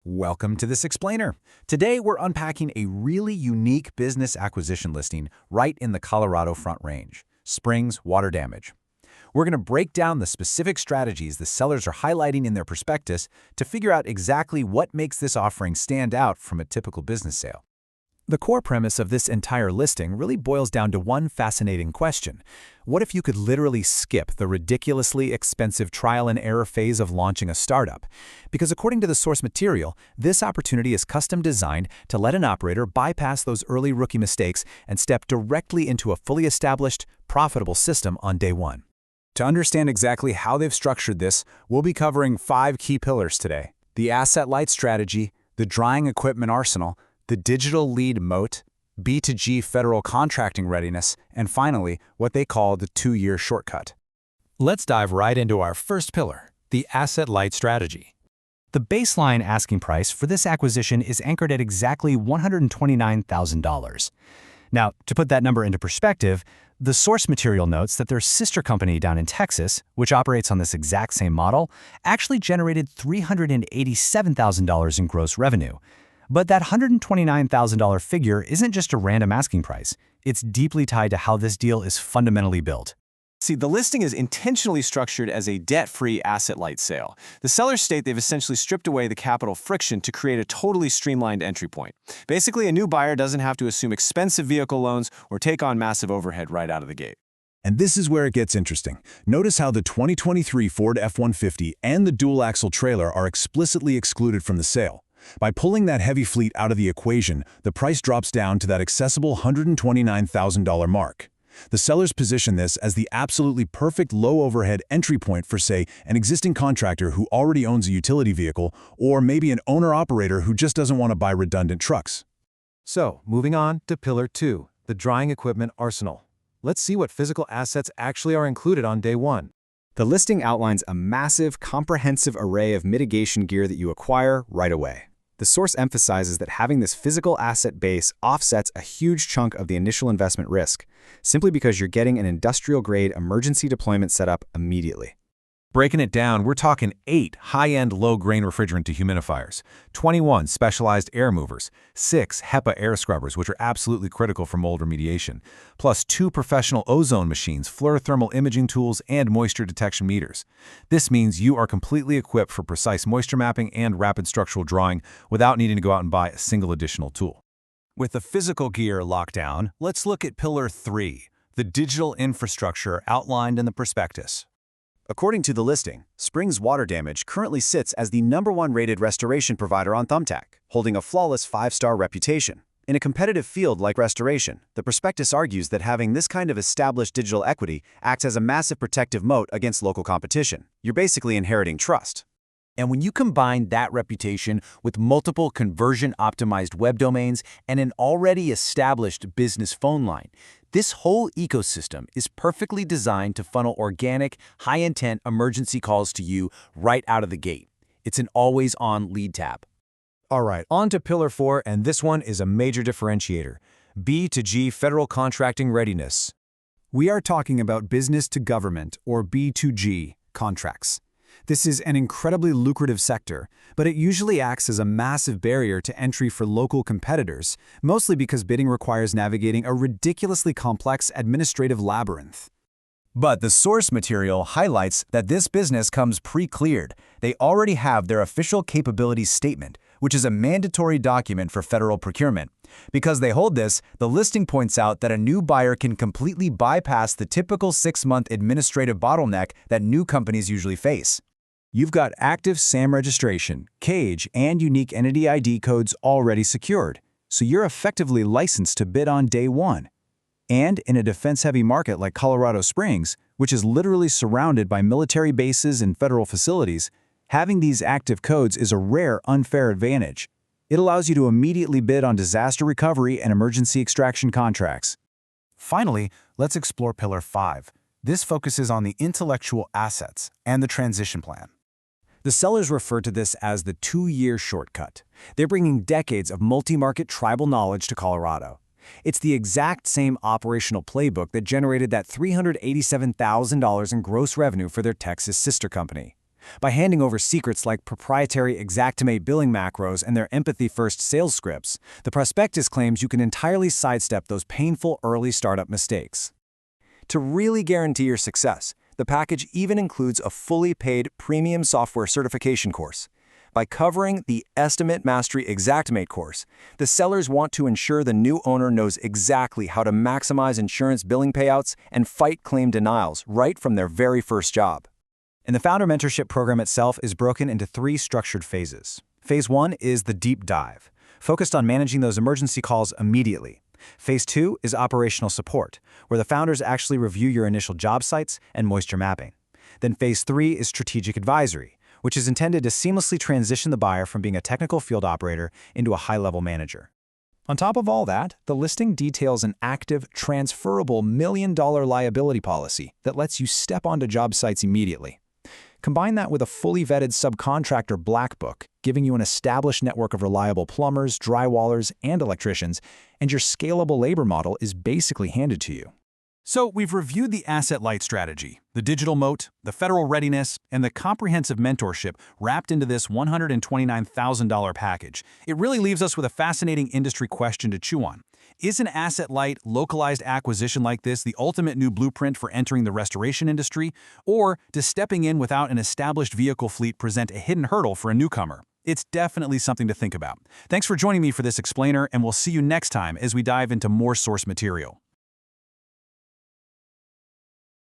Welcome to This Explainer. Today, we're unpacking a really unique business acquisition listing right in the Colorado Front Range, Springs Water Damage. We're going to break down the specific strategies the sellers are highlighting in their prospectus to figure out exactly what makes this offering stand out from a typical business sale. The core premise of this entire listing really boils down to one fascinating question. What if you could literally skip the ridiculously expensive trial and error phase of launching a startup? Because according to the source material, this opportunity is custom designed to let an operator bypass those early rookie mistakes and step directly into a fully established, profitable system on day one. To understand exactly how they've structured this, we'll be covering 5 key pillars today: the asset-light strategy, the drying equipment arsenal, the digital lead moat, B2G federal contracting readiness, and finally, what they call the 2-year shortcut. Let's dive right into our first pillar, the asset-light strategy. The baseline asking price for this acquisition is anchored at exactly $129,000. Now, to put that number into perspective, the source material notes that their sister company down in Texas, which operates on this exact same model, actually generated $387,000 in gross revenue. But that $129,000 figure isn't just a random asking price. It's deeply tied to how this deal is fundamentally built. See, the listing is intentionally structured as a debt-free asset-light sale. The sellers state they've essentially stripped away the capital friction to create a totally streamlined entry point. Basically, a new buyer doesn't have to assume expensive vehicle loans or take on massive overhead right out of the gate. And this is where it gets interesting. Notice how the 2023 Ford F-150 and the dual-axle trailer are explicitly excluded from the sale. By pulling that heavy fleet out of the equation, the price drops down to that accessible $129,000 mark. The sellers position this as the absolutely perfect low-overhead entry point for, say, an existing contractor who already owns a utility vehicle, or maybe an owner-operator who just doesn't want to buy redundant trucks. So, moving on to Pillar 2, the drying equipment arsenal. Let's see what physical assets actually are included on day one. The listing outlines a massive, comprehensive array of mitigation gear that you acquire right away. The source emphasizes that having this physical asset base offsets a huge chunk of the initial investment risk, simply because you're getting an industrial-grade emergency deployment setup immediately. Breaking it down, we're talking 8 high-end low-grain refrigerant dehumidifiers, 21 specialized air movers, 6 HEPA air scrubbers, which are absolutely critical for mold remediation, plus 2 professional ozone machines, fluorothermal imaging tools, and moisture detection meters. This means you are completely equipped for precise moisture mapping and rapid structural drawing without needing to go out and buy a single additional tool. With the physical gear locked down, let's look at Pillar 3, the digital infrastructure outlined in the prospectus. According to the listing, Springs Water Damage currently sits as the #1 rated restoration provider on Thumbtack, holding a flawless 5-star reputation. In a competitive field like restoration, the prospectus argues that having this kind of established digital equity acts as a massive protective moat against local competition. You're basically inheriting trust. And when you combine that reputation with multiple conversion-optimized web domains and an already established business phone line, this whole ecosystem is perfectly designed to funnel organic, high-intent emergency calls to you right out of the gate. It's an always-on lead tab. All right, on to Pillar 4, and this one is a major differentiator: B2G federal contracting readiness. We are talking about business to government, or B2G, contracts. This is an incredibly lucrative sector, but it usually acts as a massive barrier to entry for local competitors, mostly because bidding requires navigating a ridiculously complex administrative labyrinth. But the source material highlights that this business comes pre-cleared. They already have their official capabilities statement, which is a mandatory document for federal procurement. Because they hold this, the listing points out that a new buyer can completely bypass the typical 6-month administrative bottleneck that new companies usually face. You've got active SAM registration, CAGE, and unique entity ID codes already secured, so you're effectively licensed to bid on day one. And in a defense-heavy market like Colorado Springs, which is literally surrounded by military bases and federal facilities, having these active codes is a rare, unfair advantage. It allows you to immediately bid on disaster recovery and emergency extraction contracts. Finally, let's explore Pillar 5. This focuses on the intellectual assets and the transition plan. The sellers refer to this as the 2-year shortcut. They're bringing decades of multi-market tribal knowledge to Colorado. It's the exact same operational playbook that generated that $387,000 in gross revenue for their Texas sister company. By handing over secrets like proprietary Xactimate billing macros and their empathy-first sales scripts, the prospectus claims you can entirely sidestep those painful early startup mistakes. To really guarantee your success, the package even includes a fully paid premium software certification course. By covering the Estimate Mastery Xactimate course, the sellers want to ensure the new owner knows exactly how to maximize insurance billing payouts and fight claim denials right from their very first job. And the Founder Mentorship Program itself is broken into 3 structured phases. Phase 1 is the deep dive, focused on managing those emergency calls immediately. Phase 2 is operational support, where the founders actually review your initial job sites and moisture mapping. Then Phase 3 is strategic advisory, which is intended to seamlessly transition the buyer from being a technical field operator into a high-level manager. On top of all that, the listing details an active, transferable $1 million liability policy that lets you step onto job sites immediately. Combine that with a fully vetted subcontractor black book, giving you an established network of reliable plumbers, drywallers, and electricians, and your scalable labor model is basically handed to you. So we've reviewed the asset-light strategy, the digital moat, the federal readiness, and the comprehensive mentorship wrapped into this $129,000 package. It really leaves us with a fascinating industry question to chew on. Is an asset-light, localized acquisition like this the ultimate new blueprint for entering the restoration industry? Or does stepping in without an established vehicle fleet present a hidden hurdle for a newcomer? It's definitely something to think about. Thanks for joining me for this explainer, and we'll see you next time as we dive into more source material.